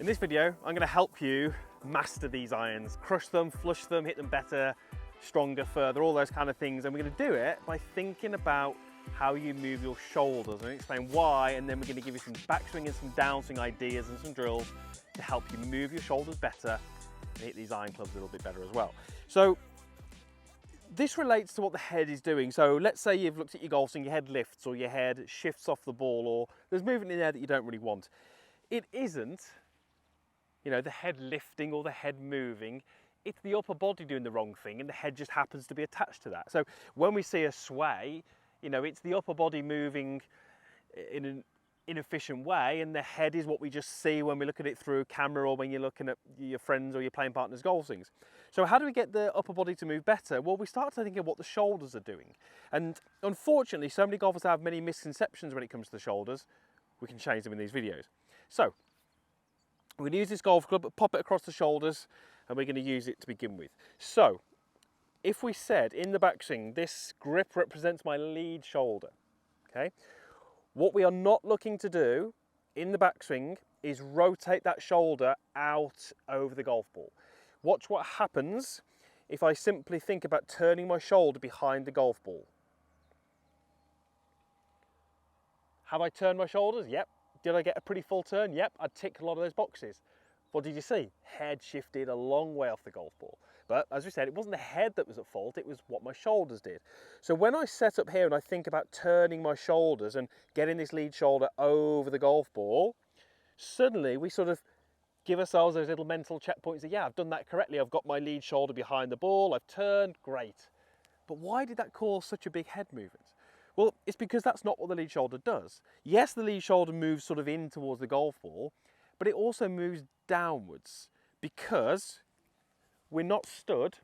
In this video, I'm going to help you master these irons, crush them, flush them, hit them better, stronger, further, all those kind of things. And we're going to do it by thinking about how you move your shoulders and explain why, and then we're going to give you some backswing and some downswing ideas and some drills to help you move your shoulders better and hit these iron clubs a little bit better as well. So this relates to what the head is doing. So let's say you've looked at your golf swing, your head lifts or your head shifts off the ball, or there's movement in there that you don't really want. It isn't, you know, the head lifting or the head moving, it's the upper body doing the wrong thing and the head just happens to be attached to that. So when we see a sway, you know, it's the upper body moving in an inefficient way and the head is what we just see when we look at it through camera or when you're looking at your friends or your playing partner's golf swings. So how do we get the upper body to move better? Well, we start to think of what the shoulders are doing. And unfortunately, so many golfers have many misconceptions when it comes to the shoulders. We can change them in these videos. So we're going to use this golf club, pop it across the shoulders, and we're going to use it to begin with. So, if we said in the backswing, this grip represents my lead shoulder, okay? What we are not looking to do in the backswing is rotate that shoulder out over the golf ball. Watch what happens if I simply think about turning my shoulder behind the golf ball. Have I turned my shoulders? Yep. Did I get a pretty full turn? Yep, I ticked a lot of those boxes. What did you see? Head shifted a long way off the golf ball. But as we said, it wasn't the head that was at fault, it was what my shoulders did. So when I set up here and I think about turning my shoulders and getting this lead shoulder over the golf ball, suddenly we sort of give ourselves those little mental checkpoints that, yeah, I've done that correctly. I've got my lead shoulder behind the ball, I've turned, great. But why did that cause such a big head movement? Well, it's because that's not what the lead shoulder does. Yes, the lead shoulder moves sort of in towards the golf ball, but it also moves downwards because we're not stood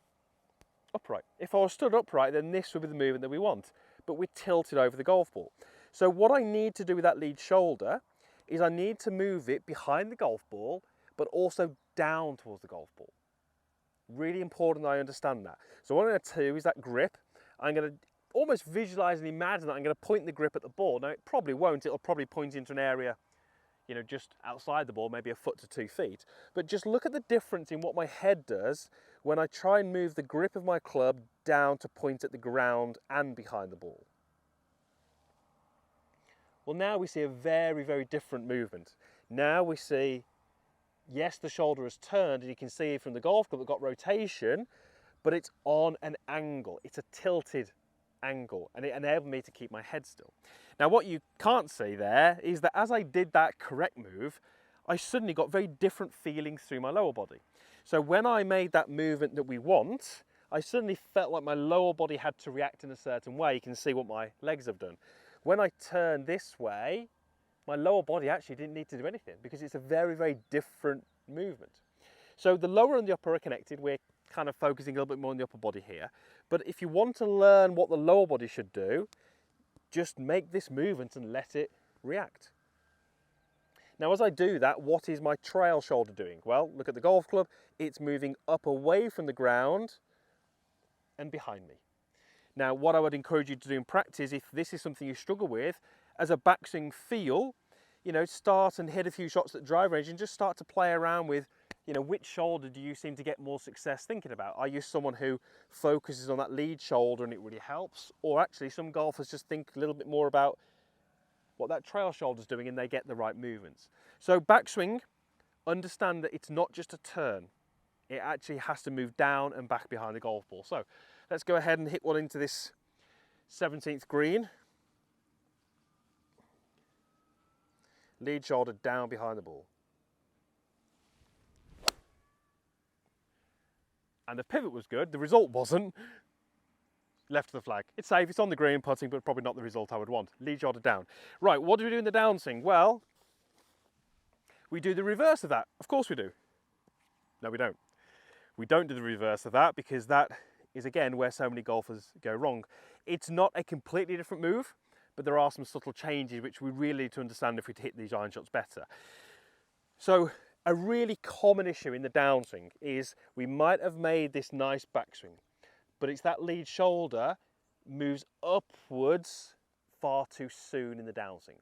upright. If I was stood upright, then this would be the movement that we want, but we're tilted over the golf ball. So what I need to do with that lead shoulder is I need to move it behind the golf ball, but also down towards the golf ball. Really important that I understand that. So what I'm going to do is that grip, I'm going to almost visualize and imagine that I'm going to point the grip at the ball. Now it probably won't, it'll probably point into an area, you know, just outside the ball, maybe a foot to 2 feet. But just look at the difference in what my head does when I try and move the grip of my club down to point at the ground and behind the ball. Well, now we see a very, very different movement. Now we see, yes, the shoulder has turned, and you can see from the golf club, it's got rotation, but it's on an angle. It's a tilted angle, and it enabled me to keep my head still. Now what you can't see there is that as I did that correct move, I suddenly got very different feelings through my lower body. So when I made that movement that we want, I suddenly felt like my lower body had to react in a certain way. You can see what my legs have done. When I turn this way, my lower body actually didn't need to do anything because it's a very, very different movement. So the lower and the upper are connected. We're kind of focusing a little bit more on the upper body here. But if you want to learn what the lower body should do, just make this movement and let it react. Now, as I do that, what is my trail shoulder doing? Well, look at the golf club. It's moving up away from the ground and behind me. Now, what I would encourage you to do in practice, if this is something you struggle with, as a backswing feel, you know, start and hit a few shots at drive range and just start to play around with, you know, which shoulder do you seem to get more success thinking about? Are you someone who focuses on that lead shoulder and it really helps? Or actually some golfers just think a little bit more about what that trail shoulder's doing and they get the right movements. So backswing, understand that it's not just a turn. It actually has to move down and back behind the golf ball. So let's go ahead and hit one into this 17th green. Lead shoulder down behind the ball. And the pivot was good, the result wasn't. Left of the flag. It's safe, it's on the green putting, but probably not the result I would want. Lead shoulder down. Right, what do we do in the downswing? Well, we do the reverse of that. Of course we do. No, we don't. We don't do the reverse of that because that is, again, where so many golfers go wrong. It's not a completely different move, but there are some subtle changes which we really need to understand if we hit these iron shots better. So, a really common issue in the downswing is we might have made this nice backswing, but it's that lead shoulder moves upwards far too soon in the downswing.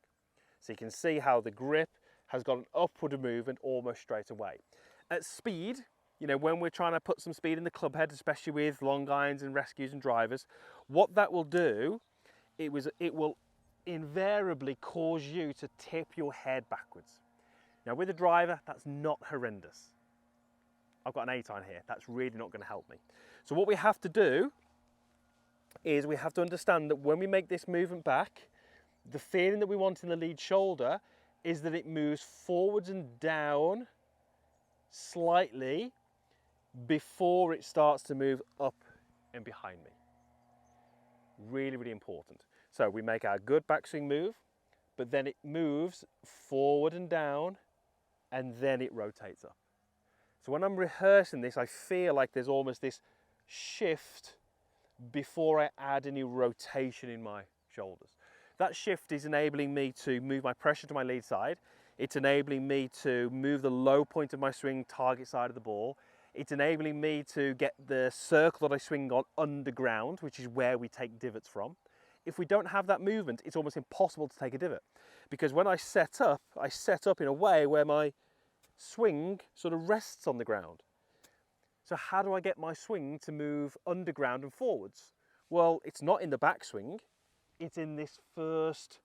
So you can see how the grip has got an upward movement almost straight away. At speed, you know, when we're trying to put some speed in the club head, especially with long irons and rescues and drivers, what that will do, it will invariably cause you to tip your head backwards. Now with a driver, that's not horrendous. I've got an 8 iron here, that's really not going to help me. So what we have to do is we have to understand that when we make this movement back, the feeling that we want in the lead shoulder is that it moves forwards and down slightly before it starts to move up and behind me. Really, really important. So we make our good backswing move, but then it moves forward and down, and then it rotates up. So when I'm rehearsing this, I feel like there's almost this shift before I add any rotation in my shoulders. That shift is enabling me to move my pressure to my lead side. It's enabling me to move the low point of my swing target side of the ball. It's enabling me to get the circle that I swing on underground, which is where we take divots from. If we don't have that movement, it's almost impossible to take a divot. Because when I set up in a way where my swing sort of rests on the ground. So how do I get my swing to move underground and forwards? Well, it's not in the backswing, it's in this first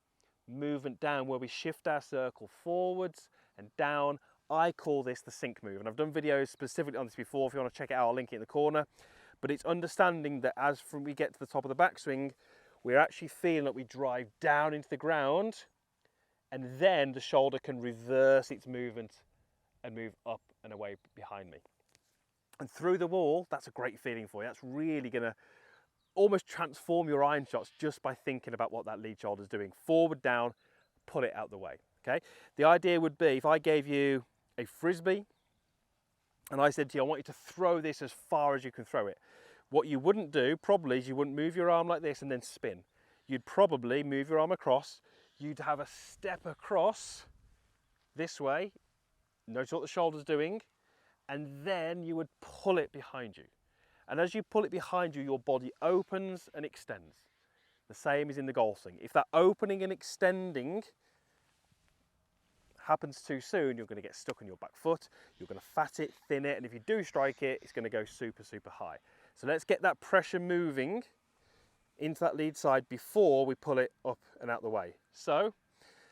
movement down where we shift our circle forwards and down. I call this the sink move, and I've done videos specifically on this before. If you want to check it out, I'll link it in the corner. But it's understanding that as we get to the top of the backswing, we're actually feeling that we drive down into the ground, and then the shoulder can reverse its movement and move up and away behind me. And through the wall, that's a great feeling for you. That's really going to almost transform your iron shots just by thinking about what that lead shoulder is doing. Forward, down, pull it out the way. Okay. The idea would be if I gave you a frisbee and I said to you, I want you to throw this as far as you can throw it. What you wouldn't do probably is you wouldn't move your arm like this and then spin. You'd probably move your arm across. You'd have a step across this way. Notice what the shoulder's doing. And then you would pull it behind you. And as you pull it behind you, your body opens and extends. The same is in the golf swing. If that opening and extending happens too soon, you're going to get stuck on your back foot, you're going to fat it, thin it, and if you do strike it, it's going to go super, super high. So let's get that pressure moving into that lead side before we pull it up and out the way. So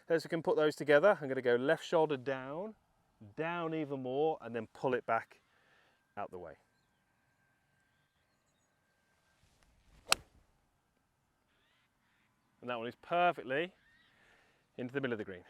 as we can put those together, I'm going to go left shoulder down, down even more, and then pull it back out the way. And that one is perfectly into the middle of the green.